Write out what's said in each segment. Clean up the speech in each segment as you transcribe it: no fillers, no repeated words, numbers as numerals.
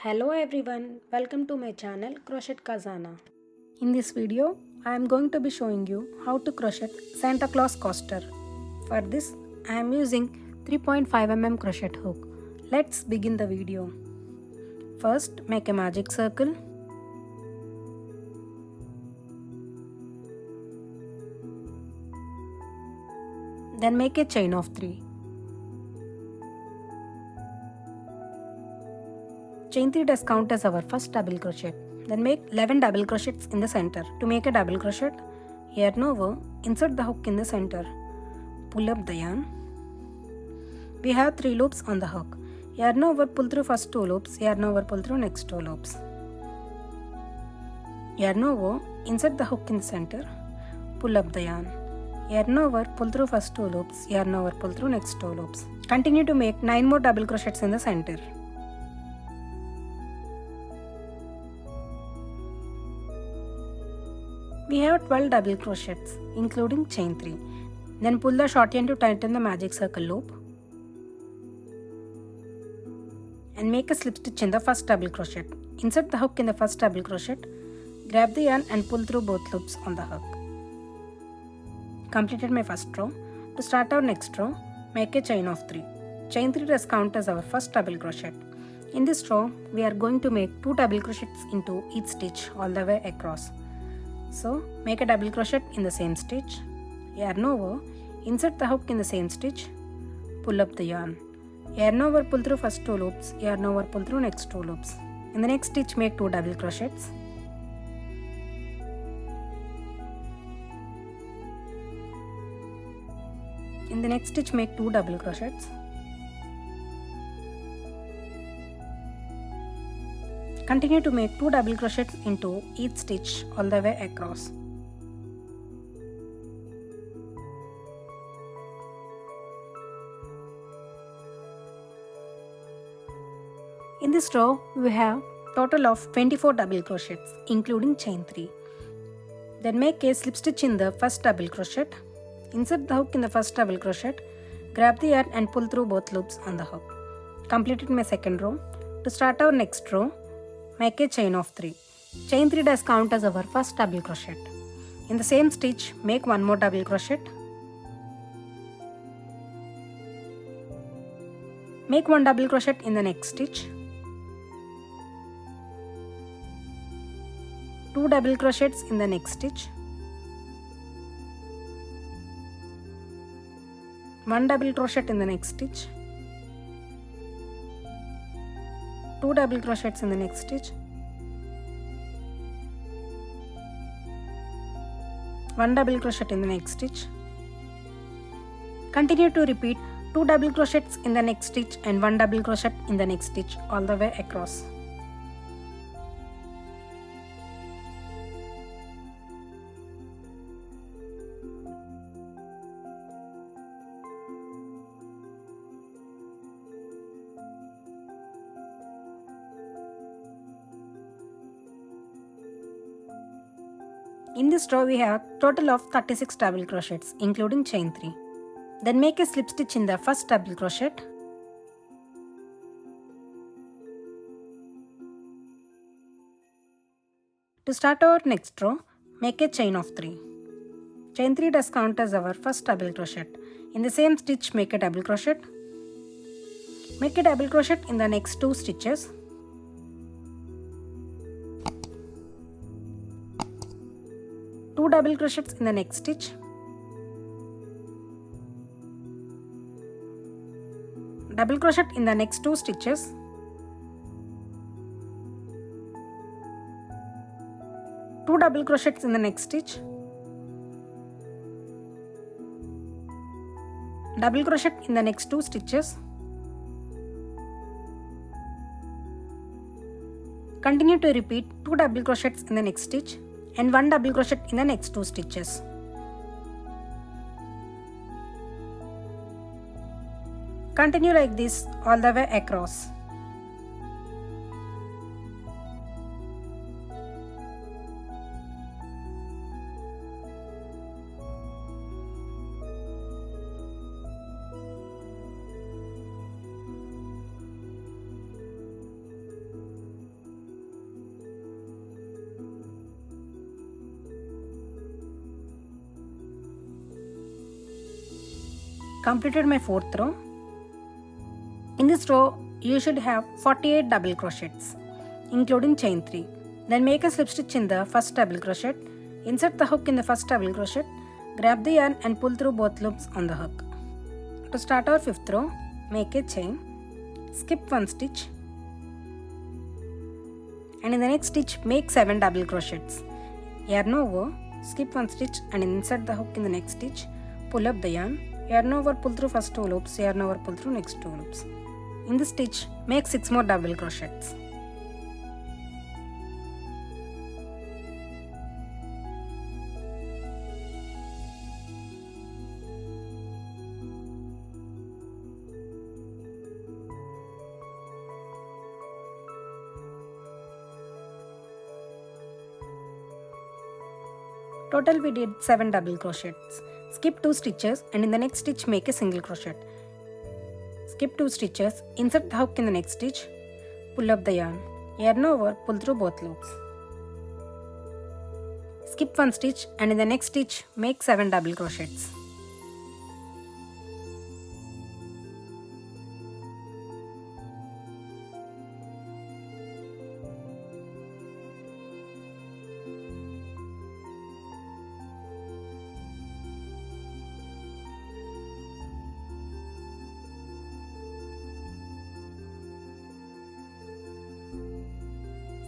Hello everyone, welcome to my channel Crochet Khazana. In this video, I am going to be showing you how to crochet Santa Claus Coaster. For this, I am using 3.5 mm crochet hook. Let's begin the video. First, make a magic circle. Then make a chain of 3. Chain 3 does count as our first double crochet. Then make 11 double crochets in the center. To make a double crochet, yarn over, insert the hook in the center. Pull up the yarn. We have 3 loops on the hook. Yarn over, pull through first 2 loops, yarn over, pull through next 2 loops. Yarn over, insert the hook in the center. Pull up the yarn. Yarn over, pull through first 2 loops, yarn over, pull through next 2 loops. Continue to make 9 more double crochets in the center. We have 12 double crochets, including chain 3. Then pull the short yarn to tighten the magic circle loop. And make a slip stitch in the first double crochet. Insert the hook in the first double crochet. Grab the yarn and pull through both loops on the hook. Completed my first row. To start our next row, make a chain of 3. Chain 3 does count as our first double crochet. In this row, we are going to make 2 double crochets into each stitch all the way across. So, make a double crochet in the same stitch, yarn over, insert the hook in the same stitch, pull up the yarn. Yarn over, pull through first 2 loops, yarn over, pull through next 2 loops. In the next stitch, make 2 double crochets. In the next stitch, make 2 double crochets. Continue to make 2 double crochets into each stitch all the way across. In this row, we have total of 24 double crochets, including chain 3. Then make a slip stitch in the first double crochet. Insert the hook in the first double crochet. Grab the yarn and pull through both loops on the hook. Completed my second row. To start our next row, make a chain of 3. Chain 3 does count as our first double crochet. In the same stitch, make 1 more double crochet. Make 1 double crochet in the next stitch. 2 double crochets in the next stitch. 1 double crochet in the next stitch. 2 double crochets in the next stitch. 1 double crochet in the next stitch. Continue to repeat 2 double crochets in the next stitch and 1 double crochet in the next stitch all the way across. In this row, we have total of 36 double crochets, including chain 3. Then make a slip stitch in the first double crochet. To start our next row, make a chain of 3. Chain 3 does count as our first double crochet. In the same stitch, make a double crochet. Make a double crochet in the next 2 stitches. Two double crochets in the next stitch. Double crochet in the next 2 stitches. Two double crochets in the next stitch. Double crochet in the next 2 stitches. Continue to repeat 2 double crochets in the next stitch and 1 double crochet in the next 2 stitches. Continue like this all the way across. completed my 4th row. In this row, you should have 48 double crochets, including chain 3. Then make a slip stitch in the first double crochet. Insert the hook in the first double crochet. Grab the yarn and pull through both loops on the hook. To start our 5th row, make a chain, skip 1 stitch, and in the next stitch make 7 double crochets. Yarn over, skip 1 stitch and insert the hook in the next stitch. Pull up the yarn over, pull through first 2 loops, yarn over, pull through next 2 loops. In this stitch, make 6 more double crochets. Total we did 7 double crochets. Skip 2 stitches and in the next stitch make a single crochet. Skip 2 stitches, insert the hook in the next stitch, pull up the yarn over, pull through both loops. Skip 1 stitch and in the next stitch make 7 double crochets.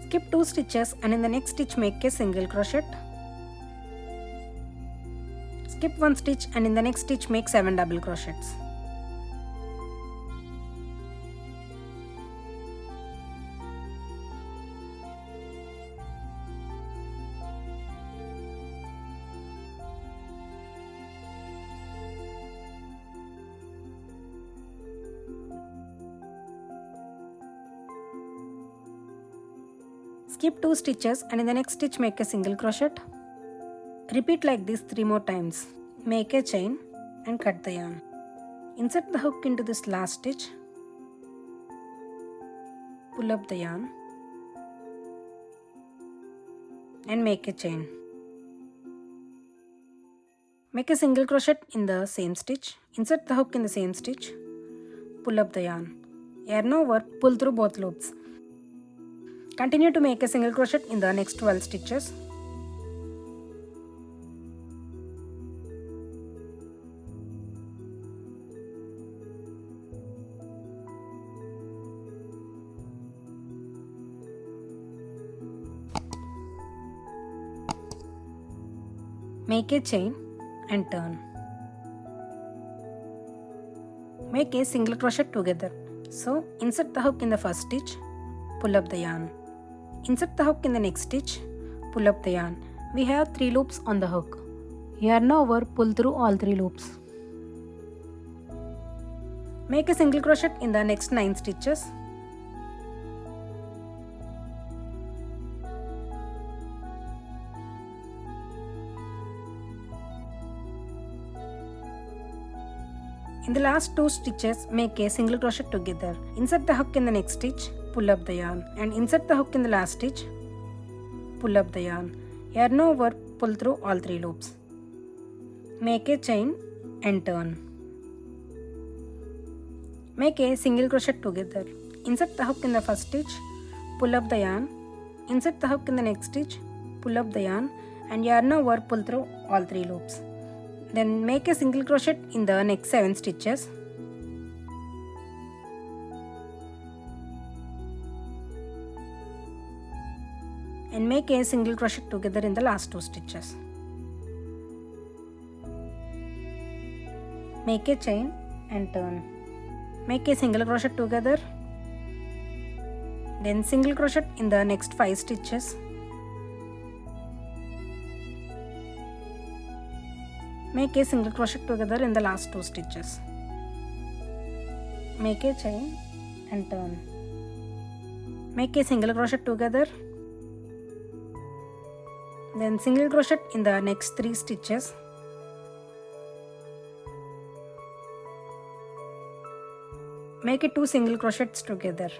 Skip 2 stitches and in the next stitch make a single crochet. Skip 1 stitch and in the next stitch make 7 double crochets. Skip 2 stitches and in the next stitch make a single crochet. Repeat like this 3 more times. Make a chain and cut the yarn. Insert the hook into this last stitch. Pull up the yarn and make a chain. Make a single crochet in the same stitch. Insert the hook in the same stitch. Pull up the yarn over, pull through both loops. Continue to make a single crochet in the next 12 stitches. Make a chain and turn. Make a single crochet together. So insert the hook in the first stitch, pull up the yarn. Insert the hook in the next stitch, pull up the yarn. We have 3 loops on the hook. Yarn over, pull through all 3 loops. Make a single crochet in the next 9 stitches. In the last 2 stitches, make a single crochet together. Insert the hook in the next stitch, pull up the yarn, and insert the hook in the last stitch, pull up the yarn over, pull through all 3 loops. Make a chain and turn. Make a single crochet together. Insert the hook in the first stitch, pull up the yarn, insert the hook in the next stitch, pull up the yarn over, pull through all 3 loops. Then make a single crochet in the next 7 stitches. And make a single crochet together in the last 2 stitches. Make a chain and turn. Make a single crochet together. Then single crochet in the next 5 stitches. Make a single crochet together in the last 2 stitches. Make a chain and turn. Make a single crochet together. Then single crochet in the next 3 stitches. Make it 2 single crochets together.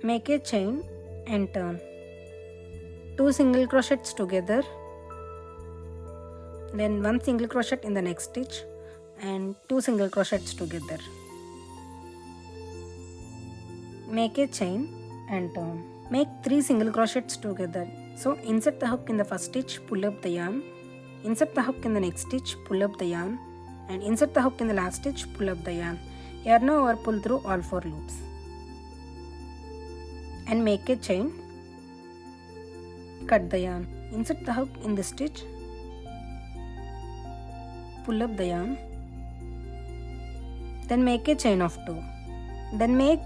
Make a chain and turn. 2 single crochets together. then 1 single crochet in the next stitch and 2 single crochets together. Make a chain and turn. Make 3 single crochets together. So insert the hook in the first stitch, pull up the yarn, insert the hook in the next stitch, pull up the yarn, and insert the hook in the last stitch, pull up the yarn. Yarn over, pull through all 4 loops and make a chain. Cut the yarn. Insert the hook in the stitch, pull up the yarn, then make a chain of 2. Then make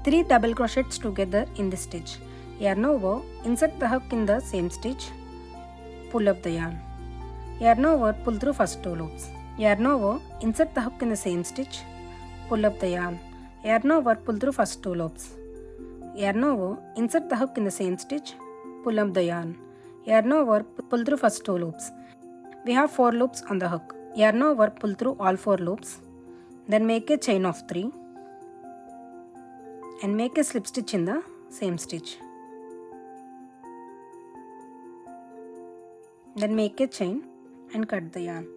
3 double crochets together in this stitch. Yarn over, insert the hook in the same stitch, pull up the yarn. Yarn over, pull through first 2 loops. Yarn over, insert the hook in the same stitch, pull up the yarn. Yarn over, pull through first 2 loops. Yarn over, insert the hook in the same stitch, pull up the yarn. Yarn over, pull through first 2 loops. We have 4 loops on the hook. Yarn over, pull through all 4 loops. Then make a chain of 3 and make a slip stitch in the same stitch. Then make a chain and cut the yarn.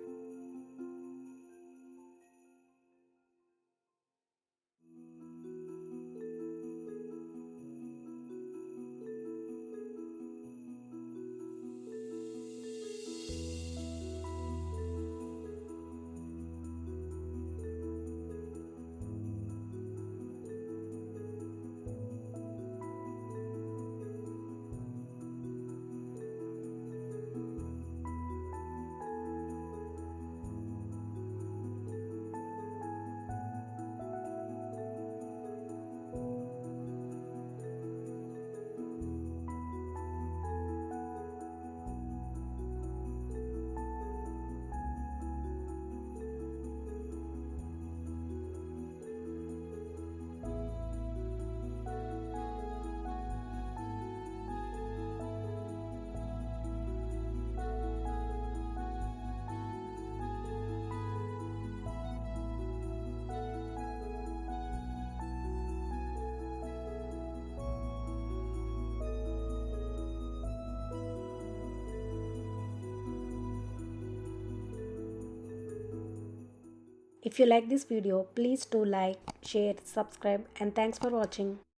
If you like this video, please do like, share, subscribe, and thanks for watching.